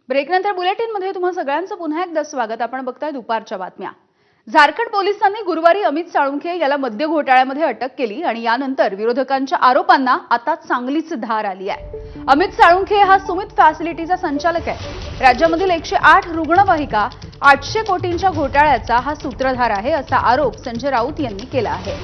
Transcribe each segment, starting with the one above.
ब्रेकनंतर बुलेटिनमध्ये तुम्हा सगळ्यांचं पुन्हा एकदा स्वागत। आपण बघताय दुपारच्या बातम्या। झारखंड पोलिसांनी गुरुवारी अमित साळुंखे याला मद्य घोटाळ्यामध्ये अटक केली आणि यानंतर विरोधकांच्या आरोपांना आता चांगलीच धार आली आहे। अमित साळुंखे हा सुमित फॅसिलिटीचा संचालक आहे। राज्यामधील 108 रुग्णवाहिका 800 कोटींच्या घोटाळ्याचा हा सूत्रधार आहे असा आरोप संजय राऊत यांनी केला आहे।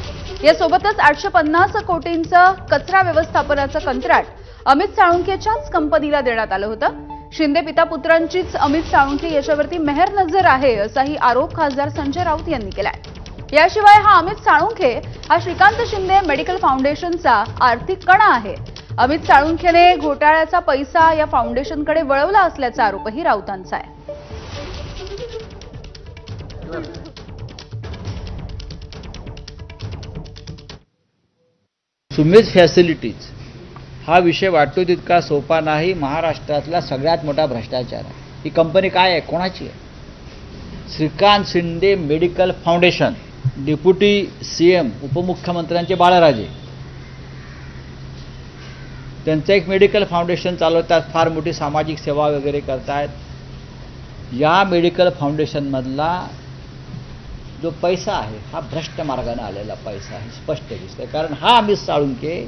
यासोबतच 850 कोटींचं कचरा व्यवस्थापनाचं कंत्राट अमित साळुंखेच्याच कंपनीला देण्यात आलं होतं। शिंदे पिता पुत्रांचीच अमित साळुंखे याच्यावरती मेहर नजर आहे असाही आरोप खासदार संजय राऊत यांनी केलाय। याशिवाय हा अमित साळुंखे हा श्रीकांत शिंदे मेडिकल फाउंडेशनचा आर्थिक कणा आहे। अमित साळुंखेने घोटाळ्याचा पैसा या फाउंडेशनकडे वळवला असल्याचा आरोपही राऊतांचा आहे। सुमित फॅसिलिटीज हा विषय वाटतो तितका सोपा नाही। महाराष्ट्रातला सगळ्यात मोठा भ्रष्टाचार आहे। ही कंपनी काय आहे, कोणाची आहे? Shrikant Shinde medical foundation, deputy CM उपमुख्यमंत्र्यांचे बाळराजे त्यांचं एक मेडिकल फाउंडेशन चालवतात, फार मोठी सामाजिक सेवा वगैरे करतात। या मेडिकल फाउंडेशन मधला जो पैसा आहे हा भ्रष्ट मार्गाने आलेला पैसा आहे, स्पष्ट दिसतंय। कारण हा अमित साळुंखे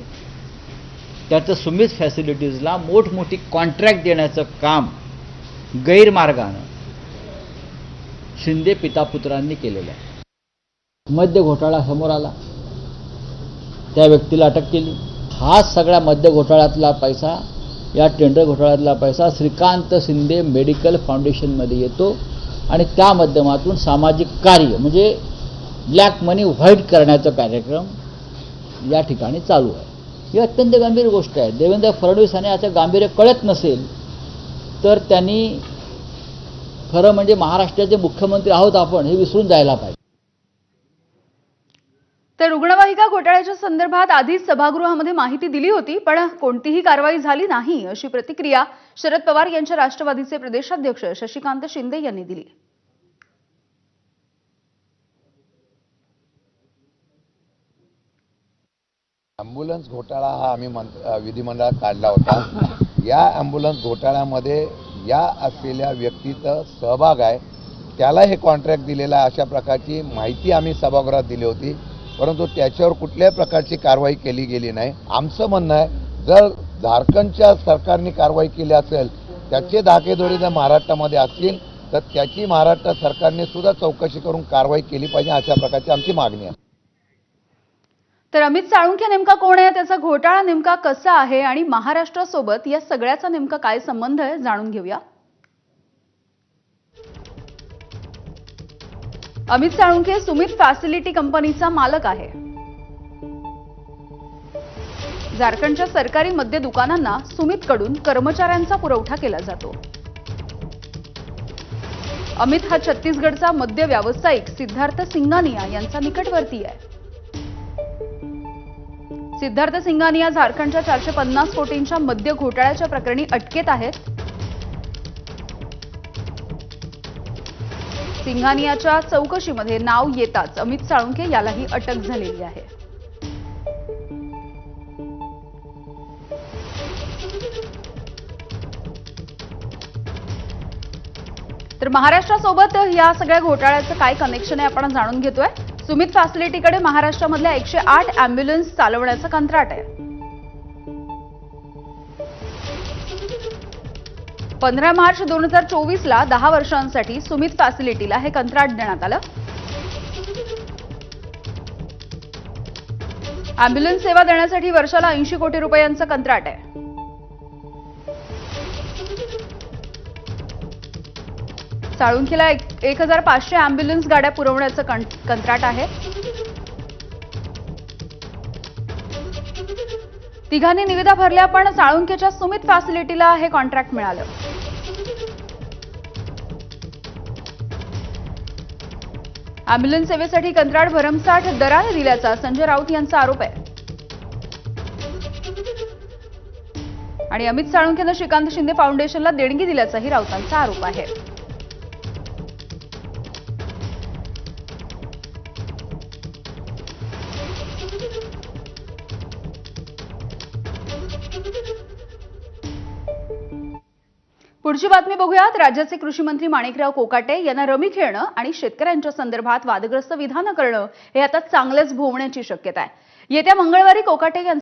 त्याचं सुमित फॅसिलिटीजला मोठमोठी कॉन्ट्रॅक्ट देण्याचं काम गैरमार्गानं शिंदे पिता पुत्रांनी केलेलं आहे। मद्य घोटाळा समोर आला, त्या व्यक्तीला अटक केली। हा सगळा मद्य घोटाळ्यातला पैसा, या टेंडर घोटाळ्यातला पैसा श्रीकांत शिंदे मेडिकल फाउंडेशनमध्ये येतो आणि त्या माध्यमातून सामाजिक कार्य म्हणजे ब्लॅक मनी व्हाईट करण्याचा कार्यक्रम या ठिकाणी चालू आहे। ही अत्यंत गंभीर गोष्ट आहे। देवेंद्र फडणवीस यांना याचं गांभीर्य कळत नसेल तर त्यांनी खरं म्हणजे महाराष्ट्राचे मुख्यमंत्री आहोत आपण हे विसरून जायला पाहिजे। तर रुग्णवाहिका घोटाळ्याच्या संदर्भात आधीच सभागृहामध्ये माहिती दिली होती, पण कोणतीही कारवाई झाली नाही अशी प्रतिक्रिया शरद पवार यांच्या राष्ट्रवादीचे प्रदेशाध्यक्ष शशिकांत शिंदे यांनी दिली। ॲम्ब्युलन्स घोटाळा हा आम्ही विधिमंडळात काढला होता। या ॲम्ब्युलन्स घोटाळ्यामध्ये या असलेल्या व्यक्तीचा सहभाग आहे, त्याला हे कॉन्ट्रॅक्ट दिलेला आहे अशा प्रकारची माहिती आम्ही सभागृहात दिली होती, परंतु त्याच्यावर कुठल्याही प्रकारची कारवाई केली गेली नाही। आमचं म्हणणं आहे, जर झारखंडच्या सरकारने कारवाई केली असेल, त्याचे धाकेदोरे जर महाराष्ट्रामध्ये असतील तर त्याची महाराष्ट्र सरकारने सुद्धा चौकशी करून कारवाई केली पाहिजे, अशा प्रकारची आमची मागणी आहे। तर अमित साळुंखे नेमका कोण आहे, त्याचा घोटाळा नेमका कसा आहे आणि महाराष्ट्रासोबत या सगळ्याचा नेमका काय संबंध आहे जाणून घेऊया। अमित साळुंखे सुमित फॅसिलिटी कंपनीचा मालक आहे। झारखंडच्या सरकारी मद्य दुकानांना सुमितकडून कर्मचाऱ्यांचा पुरवठा केला जातो। अमित हा छत्तीसगडचा मद्य व्यावसायिक सिद्धार्थ सिंगानिया यांचा निकटवर्ती आहे। सिद्धार्थ सिंगानिया झारखंडच्या 450 कोटींच्या मद्य घोटाळ्याच्या प्रकरणी अटकेत आहेत। सिंगानियाच्या चौकशीमध्ये नाव येताच अमित साळुंखे यालाही अटक झालेली आहे। तर महाराष्ट्रासोबत या सगळ्या घोटाळ्याचं काय कनेक्शन आहे आपण जाणून घेतोय। सुमित फॅसिलिटीकडे महाराष्ट्रामधल्या 108 ॲम्ब्युलन्स चालवण्याचं कंत्राट आहे। 15 मार्च 2024 ला 10 वर्षांसाठी सुमित फॅसिलिटीला हे कंत्राट देण्यात आलं। ॲम्ब्युलन्स सेवा देण्यासाठी वर्षाला 80 कोटी रुपयांचं कंत्राट आहे। साळुंखेला 1500 ॲम्ब्युलन्स गाड्या पुरवण्याचं कंत्राट आहे। तिघांनी निविदा भरल्या, पण साळुंखेच्या सुमित फॅसिलिटीला हे कॉन्ट्रॅक्ट मिळालं। ॲम्ब्युलन्स सेवेसाठी कंत्राट भरमसाठ दराने दिल्याचा संजय राऊत यांचा आरोप आहे आणि अमित साळुंखेनं श्रीकांत शिंदे फाउंडेशनला देणगी दिल्याचाही राऊतांचा आरोप आहे। पुढची बातमी बघूयात. राज्याचे कृषी मंत्री माणिकराव कोकाटे यांना रमी खेळणं आणि शेतकऱ्यांच्या संदर्भात वादग्रस्त विधानं करणं हे आता चांगलेच भोवण्याची शक्यता आहे. येत्या मंगळवारी कोकाटे यांचा